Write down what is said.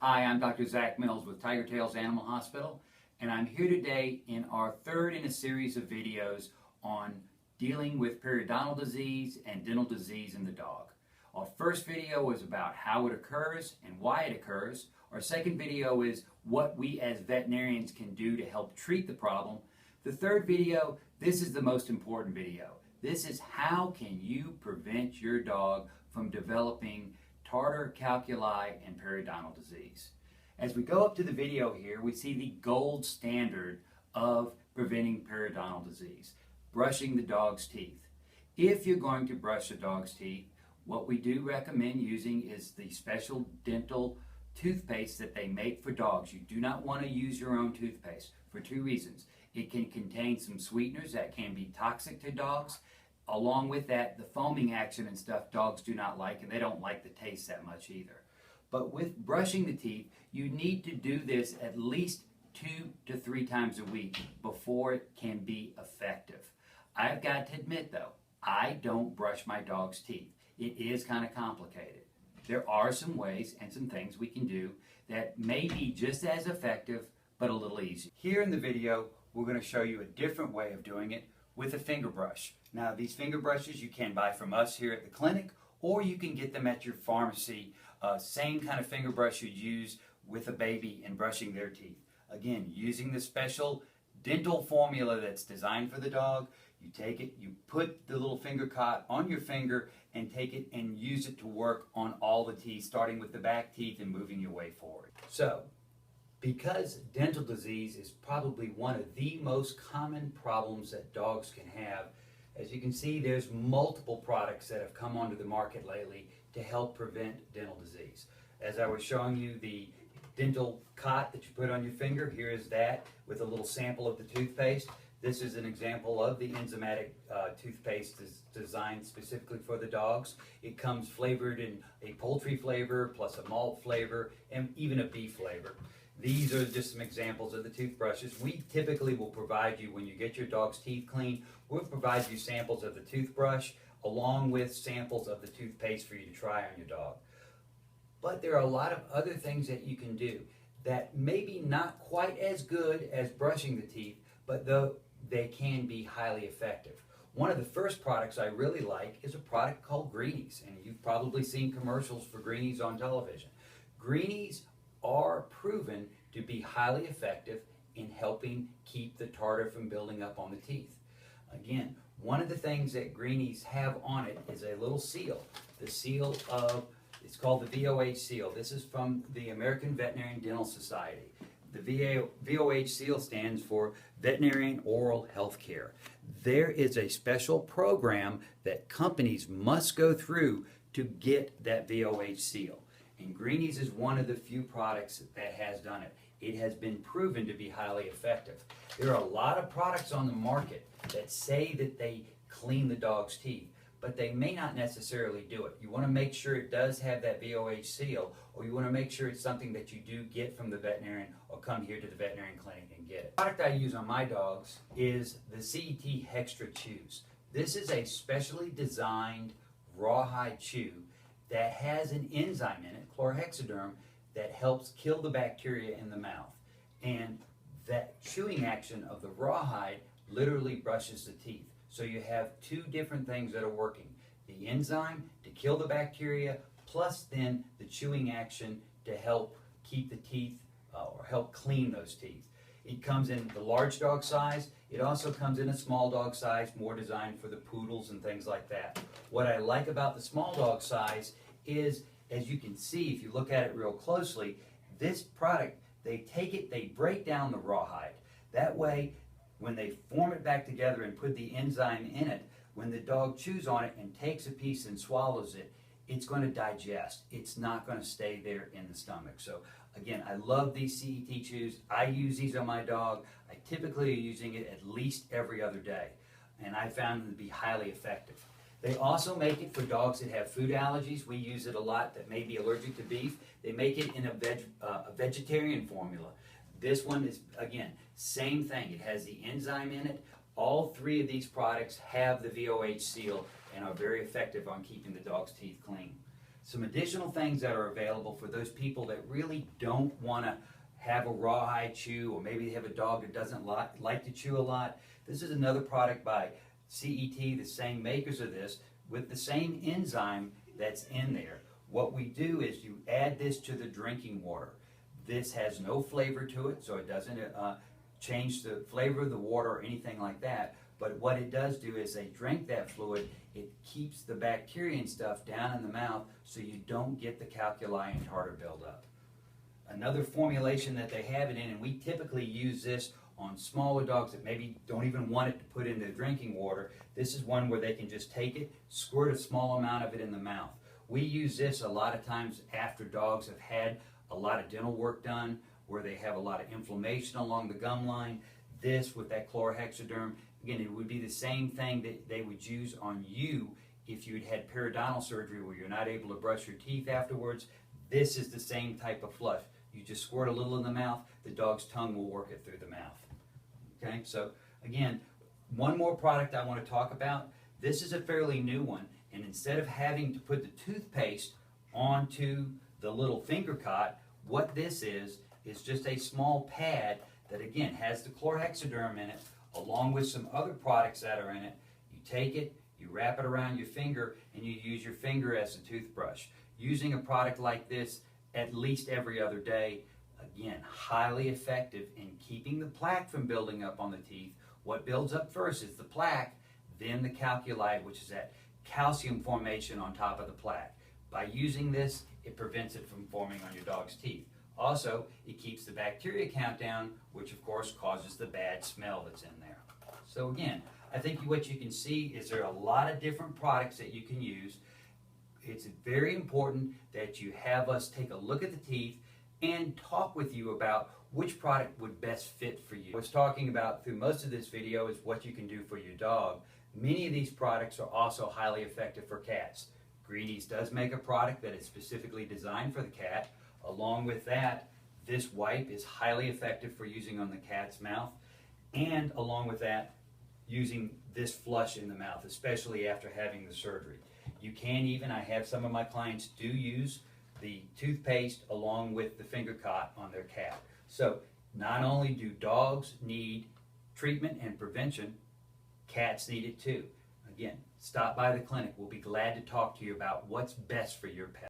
Hi, I'm Dr. Zack Mills with Tiger Tails Animal Hospital, and I'm here today in our third in a series of videos on dealing with periodontal disease and dental disease in the dog. Our first video was about how it occurs and why it occurs. Our second video is what we as veterinarians can do to help treat the problem. The third video, this is the most important video. This is how can you prevent your dog from developing tartar, calculi, and periodontal disease. As we go up to the video here, we see the gold standard of preventing periodontal disease, brushing the dog's teeth. If you're going to brush a dog's teeth, what we do recommend using is the special dental toothpaste that they make for dogs. You do not want to use your own toothpaste for two reasons. It can contain some sweeteners that can be toxic to dogs. Along with that, the foaming action and stuff dogs do not like, and they don't like the taste that much either. But with brushing the teeth, you need to do this at least 2 to 3 times a week before it can be effective. I've got to admit though, I don't brush my dog's teeth. It is kind of complicated. There are some ways and some things we can do that may be just as effective, but a little easier. Here in the video, we're going to show you a different way of doing it with a finger brush. Now, these finger brushes you can buy from us here at the clinic, or you can get them at your pharmacy. Same kind of finger brush you'd use with a baby and brushing their teeth. Again, using the special dental formula that's designed for the dog. You take it, you put the little finger cot on your finger and take it and use it to work on all the teeth, starting with the back teeth and moving your way forward. So, because dental disease is probably one of the most common problems that dogs can have, as you can see, there's multiple products that have come onto the market lately to help prevent dental disease. As I was showing you the dental cot that you put on your finger, here is that with a little sample of the toothpaste. This is an example of the enzymatic toothpaste designed specifically for the dogs. It comes flavored in a poultry flavor, plus a malt flavor, and even a beef flavor. These are just some examples of the toothbrushes. We typically will provide you, when you get your dog's teeth clean, we'll provide you samples of the toothbrush along with samples of the toothpaste for you to try on your dog. But there are a lot of other things that you can do that maybe not quite as good as brushing the teeth, but though they can be highly effective. One of the first products I really like is a product called Greenies, and you've probably seen commercials for Greenies on television. Greenies are proven to be highly effective in helping keep the tartar from building up on the teeth. Again, one of the things that Greenies have on it is a little seal. The seal of, it's called the VOH seal. This is from the American Veterinary Dental Society. The VOH seal stands for Veterinarian Oral Health Care. There is a special program that companies must go through to get that VOH seal. And Greenies is one of the few products that has done it. It has been proven to be highly effective. There are a lot of products on the market that say that they clean the dog's teeth, but they may not necessarily do it. You want to make sure it does have that VOH seal, or you want to make sure it's something that you do get from the veterinarian or come here to the veterinarian clinic and get it. The product I use on my dogs is the CET Hextra Chews. This is a specially designed rawhide chew that has an enzyme in it, chlorhexidine, that helps kill the bacteria in the mouth. And that chewing action of the rawhide literally brushes the teeth. So you have two different things that are working. The enzyme to kill the bacteria, plus then the chewing action to help keep the teeth or help clean those teeth. It comes in the large dog size. It also comes in a small dog size, more designed for the poodles and things like that. What I like about the small dog size is, as you can see, if you look at it real closely, this product, they take it, they break down the rawhide. That way, when they form it back together and put the enzyme in it, when the dog chews on it and takes a piece and swallows it, it's going to digest. It's not going to stay there in the stomach. So again, I love these CET chews. I use these on my dog. I typically are using it at least every other day, and I found them to be highly effective. They also make it for dogs that have food allergies. We use it a lot that may be allergic to beef. They make it in a vegetarian formula. This one is, again, same thing. It has the enzyme in it. All three of these products have the VOH seal and are very effective on keeping the dog's teeth clean. Some additional things that are available for those people that really don't want to have a rawhide chew, or maybe they have a dog that doesn't like to chew a lot. This is another product by CET, the same makers of this, with the same enzyme that's in there. What we do is you add this to the drinking water. This has no flavor to it, so it doesn't change the flavor of the water or anything like that. But what it does do is they drink that fluid, it keeps the bacteria and stuff down in the mouth so you don't get the calculi and tartar buildup. Another formulation that they have it in, and we typically use this on smaller dogs that maybe don't even want it to put in their drinking water. This is one where they can just take it, squirt a small amount of it in the mouth. We use this a lot of times after dogs have had a lot of dental work done, where they have a lot of inflammation along the gum line. This with that chlorhexidrine, again, it would be the same thing that they would use on you if you'd had periodontal surgery where you're not able to brush your teeth afterwards. This is the same type of flush. You just squirt a little in the mouth, the dog's tongue will work it through the mouth. Okay, so again, one more product I want to talk about. This is a fairly new one, and instead of having to put the toothpaste onto the little finger cot, what this is just a small pad that again has the chlorhexidrine in it, along with some other products that are in it. You take it, you wrap it around your finger, and you use your finger as a toothbrush. Using a product like this at least every other day, again, highly effective in keeping the plaque from building up on the teeth. What builds up first is the plaque, then the calculi, which is that calcium formation on top of the plaque. By using this, it prevents it from forming on your dog's teeth. Also, it keeps the bacteria count down, which of course causes the bad smell that's in there. So again, I think what you can see is there are a lot of different products that you can use. It's very important that you have us take a look at the teeth and talk with you about which product would best fit for you. What's talking about through most of this video is what you can do for your dog. Many of these products are also highly effective for cats. Greenies does make a product that is specifically designed for the cat. Along with that, this wipe is highly effective for using on the cat's mouth, and along with that, using this flush in the mouth, especially after having the surgery. You can even, I have some of my clients do use the toothpaste along with the finger cot on their cat. So not only do dogs need treatment and prevention, cats need it too. Again, stop by the clinic. We'll be glad to talk to you about what's best for your pet.